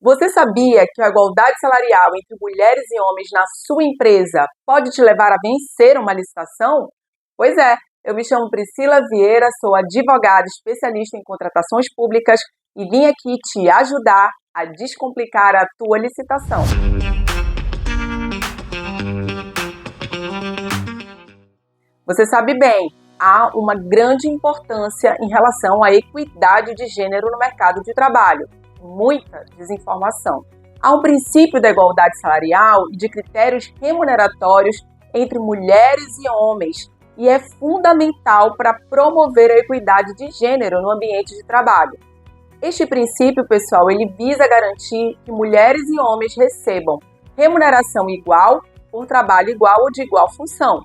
Você sabia que a igualdade salarial entre mulheres e homens na sua empresa pode te levar a vencer uma licitação? Pois é, eu me chamo Priscila Vieira, sou advogada especialista em contratações públicas e vim aqui te ajudar a descomplicar a tua licitação. Você sabe bem, há uma grande importância em relação à equidade de gênero no mercado de trabalho. Muita desinformação. Há um princípio da igualdade salarial e de critérios remuneratórios entre mulheres e homens e é fundamental para promover a equidade de gênero no ambiente de trabalho. Este princípio, pessoal, ele visa garantir que mulheres e homens recebam remuneração igual por trabalho igual ou de igual função.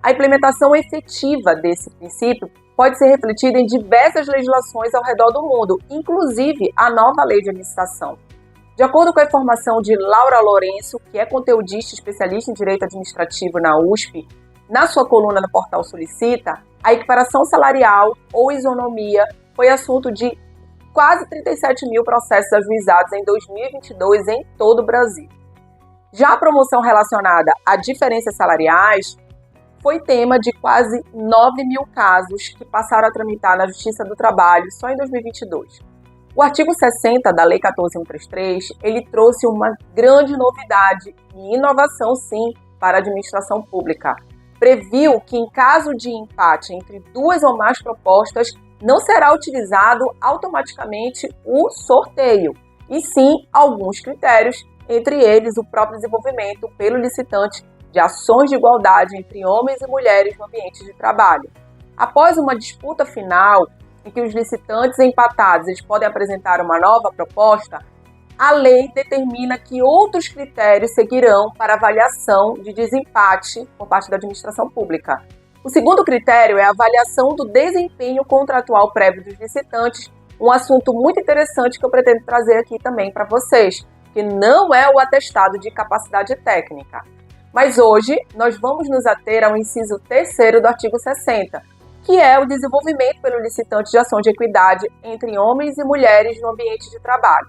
A implementação efetiva desse princípio pode ser refletida em diversas legislações ao redor do mundo, inclusive a nova lei de licitação. De acordo com a informação de Laura Lourenço, que é conteudista especialista em direito administrativo na USP, na sua coluna no portal Solicita, a equiparação salarial ou isonomia foi assunto de quase 37 mil processos ajuizados em 2022 em todo o Brasil. Já a promoção relacionada a diferenças salariais foi tema de quase 9 mil casos que passaram a tramitar na Justiça do Trabalho só em 2022. O artigo 60 da Lei 14.133, ele trouxe uma grande novidade e inovação, sim, para a administração pública. Previu que, em caso de empate entre duas ou mais propostas, não será utilizado automaticamente o sorteio, e sim alguns critérios, entre eles o próprio desenvolvimento pelo licitante de ações de igualdade entre homens e mulheres no ambiente de trabalho. Após uma disputa final, em que os licitantes empatados eles podem apresentar uma nova proposta, a lei determina que outros critérios seguirão para avaliação de desempate por parte da administração pública. O segundo critério é a avaliação do desempenho contratual prévio dos licitantes, um assunto muito interessante que eu pretendo trazer aqui também para vocês, que não é o atestado de capacidade técnica. Mas hoje nós vamos nos ater ao inciso 3º do artigo 60, que é o desenvolvimento pelo licitante de ação de equidade entre homens e mulheres no ambiente de trabalho.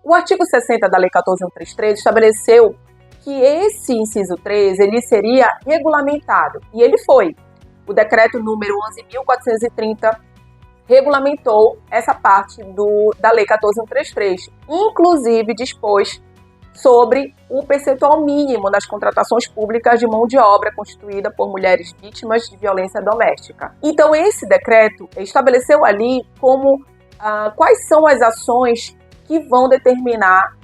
O artigo 60 da Lei 14.133 estabeleceu que esse inciso 3 ele seria regulamentado, e ele foi. O decreto número 11.430 regulamentou essa parte da Lei 14.133, inclusive dispôs sobre o percentual mínimo das contratações públicas de mão de obra constituída por mulheres vítimas de violência doméstica. Então, esse decreto estabeleceu ali quais são as ações que vão determinar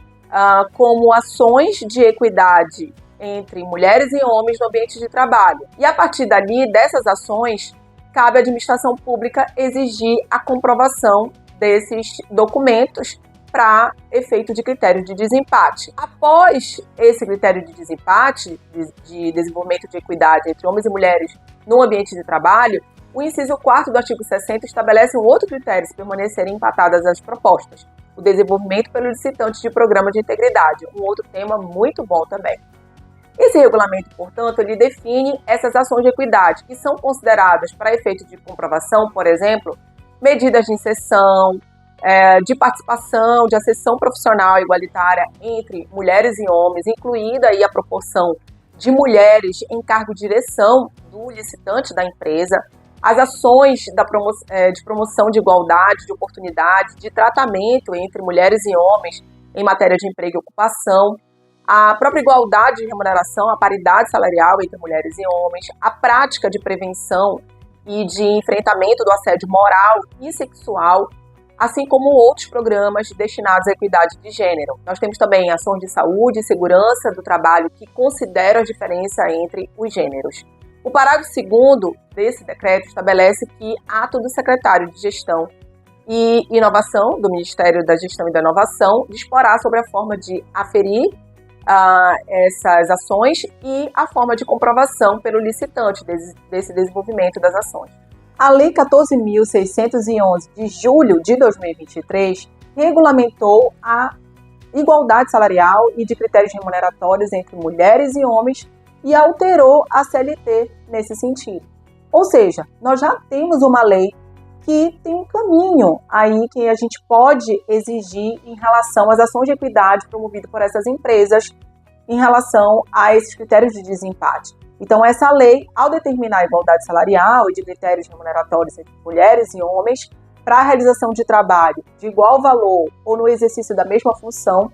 como ações de equidade entre mulheres e homens no ambiente de trabalho. E a partir dali, dessas ações, cabe à administração pública exigir a comprovação desses documentos para efeito de critério de desempate. Após esse critério de desempate, de desenvolvimento de equidade entre homens e mulheres no ambiente de trabalho, o inciso 4º do artigo 60 estabelece um outro critério se permanecerem empatadas as propostas, o desenvolvimento pelo licitante de programa de integridade, um outro tema muito bom também. Esse regulamento, portanto, ele define essas ações de equidade, que são consideradas para efeito de comprovação, por exemplo, medidas de inserção, de participação, de acessão profissional igualitária entre mulheres e homens, incluída aí a proporção de mulheres em cargo de direção do licitante da empresa, as ações de promoção de igualdade, de oportunidade, de tratamento entre mulheres e homens em matéria de emprego e ocupação, a própria igualdade de remuneração, a paridade salarial entre mulheres e homens, a prática de prevenção e de enfrentamento do assédio moral e sexual, assim como outros programas destinados à equidade de gênero. Nós temos também ações de saúde e segurança do trabalho que consideram a diferença entre os gêneros. O parágrafo 2º desse decreto estabelece que ato do secretário de Gestão e Inovação, do Ministério da Gestão e da Inovação, disporá sobre a forma de aferir essas ações e a forma de comprovação pelo licitante desse desenvolvimento das ações. A Lei 14.611 de julho de 2023 regulamentou a igualdade salarial e de critérios remuneratórios entre mulheres e homens e alterou a CLT nesse sentido. Ou seja, nós já temos uma lei que tem um caminho aí que a gente pode exigir em relação às ações de equidade promovidas por essas empresas em relação a esses critérios de desempate. Então, essa lei, ao determinar a igualdade salarial e de critérios remuneratórios entre mulheres e homens para a realização de trabalho de igual valor ou no exercício da mesma função,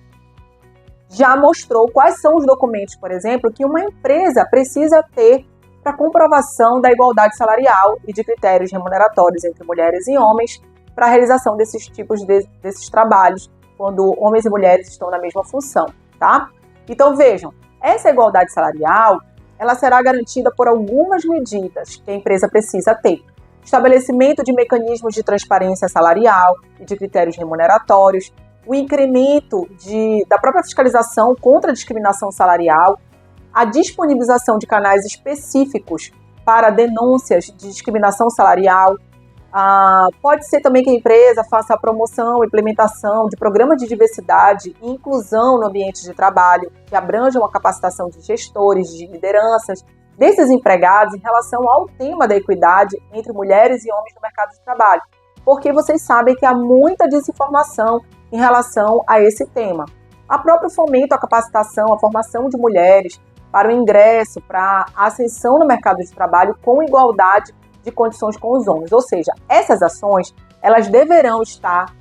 já mostrou quais são os documentos, por exemplo, que uma empresa precisa ter para comprovação da igualdade salarial e de critérios remuneratórios entre mulheres e homens para a realização desses tipos desses trabalhos, quando homens e mulheres estão na mesma função, tá? Então, vejam, essa igualdade salarial, ela será garantida por algumas medidas que a empresa precisa ter. Estabelecimento de mecanismos de transparência salarial e de critérios remuneratórios, o incremento da própria fiscalização contra a discriminação salarial, a disponibilização de canais específicos para denúncias de discriminação salarial. Pode ser também que a empresa faça a promoção e implementação de programas de diversidade e inclusão no ambiente de trabalho, que abranjam a capacitação de gestores, de lideranças, desses empregados em relação ao tema da equidade entre mulheres e homens no mercado de trabalho. Porque vocês sabem que há muita desinformação em relação a esse tema. A próprio fomento à capacitação, à formação de mulheres para o ingresso, para a ascensão no mercado de trabalho com igualdade de condições com os homens. Ou seja, essas ações, elas deverão estar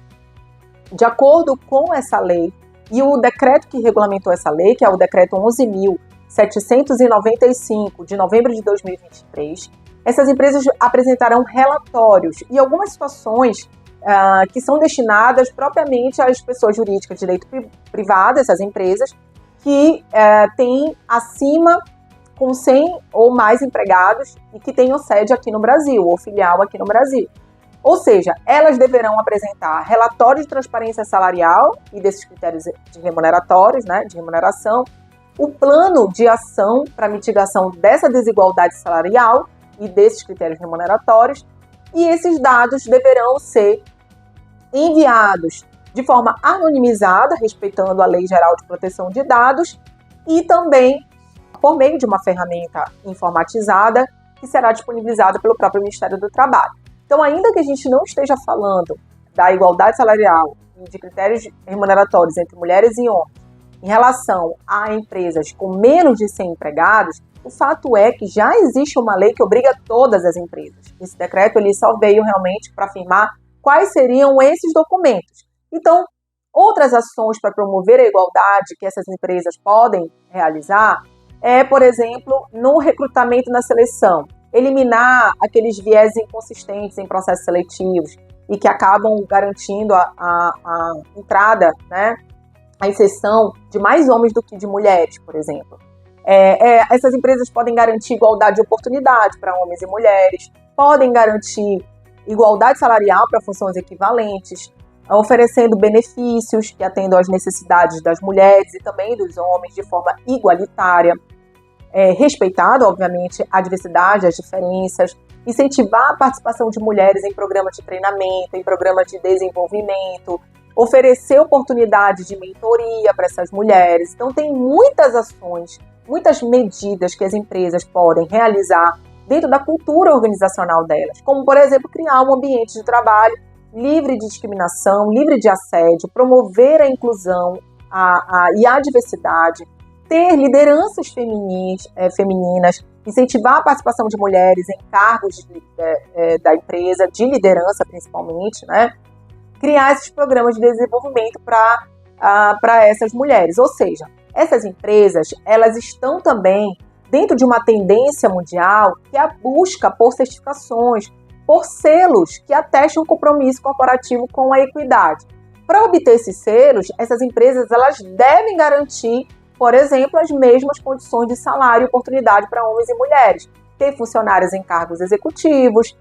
de acordo com essa lei e o decreto que regulamentou essa lei, que é o decreto 11.795 de novembro de 2023, essas empresas apresentarão relatórios e algumas situações que são destinadas propriamente às pessoas jurídicas de direito privado, essas empresas, que têm acima com 100 ou mais empregados e que tenham sede aqui no Brasil, ou filial aqui no Brasil. Ou seja, elas deverão apresentar relatório de transparência salarial e desses critérios de remuneratórios, né, de remuneração, o plano de ação para mitigação dessa desigualdade salarial e desses critérios remuneratórios, e esses dados deverão ser enviados de forma anonimizada, respeitando a Lei Geral de Proteção de Dados, e também por meio de uma ferramenta informatizada que será disponibilizada pelo próprio Ministério do Trabalho. Então, ainda que a gente não esteja falando da igualdade salarial e de critérios remuneratórios entre mulheres e homens em relação a empresas com menos de 100 empregados, o fato é que já existe uma lei que obriga todas as empresas. Esse decreto ele só veio realmente para afirmar quais seriam esses documentos. Então, outras ações para promover a igualdade que essas empresas podem realizar é, por exemplo, no recrutamento e na seleção, eliminar aqueles viés inconsistentes em processos seletivos e que acabam garantindo a entrada, né, a inserção de mais homens do que de mulheres, por exemplo. Essas empresas podem garantir igualdade de oportunidade para homens e mulheres, podem garantir igualdade salarial para funções equivalentes, oferecendo benefícios que atendam às necessidades das mulheres e também dos homens de forma igualitária, respeitado, obviamente, a diversidade, as diferenças, incentivar a participação de mulheres em programas de treinamento, em programas de desenvolvimento, oferecer oportunidades de mentoria para essas mulheres. Então, tem muitas ações, muitas medidas que as empresas podem realizar dentro da cultura organizacional delas, como, por exemplo, criar um ambiente de trabalho livre de discriminação, livre de assédio, promover a inclusão e a diversidade, ter lideranças femininas, incentivar a participação de mulheres em cargos da empresa, de liderança principalmente, né? Criar esses programas de desenvolvimento para essas mulheres. Ou seja, essas empresas, elas estão também dentro de uma tendência mundial que é a busca por certificações, por selos que atestam o compromisso corporativo com a equidade. Para obter esses selos, essas empresas elas devem garantir, por exemplo, as mesmas condições de salário e oportunidade para homens e mulheres. Ter funcionários em cargos executivos,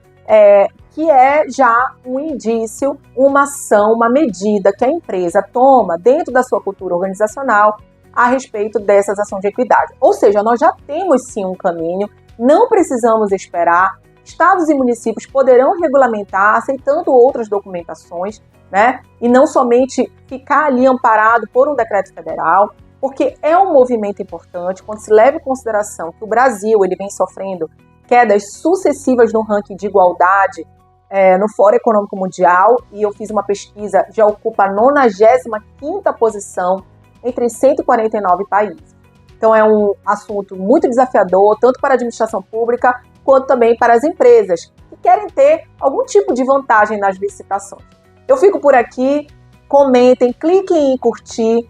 que é já um indício, uma ação, uma medida que a empresa toma dentro da sua cultura organizacional a respeito dessas ações de equidade. Ou seja, nós já temos sim um caminho, não precisamos esperar. Estados e municípios poderão regulamentar, aceitando outras documentações, né? E não somente ficar ali amparado por um decreto federal, porque é um movimento importante quando se leva em consideração que o Brasil ele vem sofrendo quedas sucessivas no ranking de igualdade no Fórum Econômico Mundial, e eu fiz uma pesquisa, já ocupa a 95ª posição entre 149 países. Então é um assunto muito desafiador, tanto para a administração pública, quanto também para as empresas, que querem ter algum tipo de vantagem nas licitações. Eu fico por aqui, comentem, cliquem em curtir,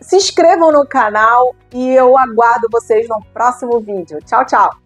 se inscrevam no canal e eu aguardo vocês no próximo vídeo. Tchau, tchau!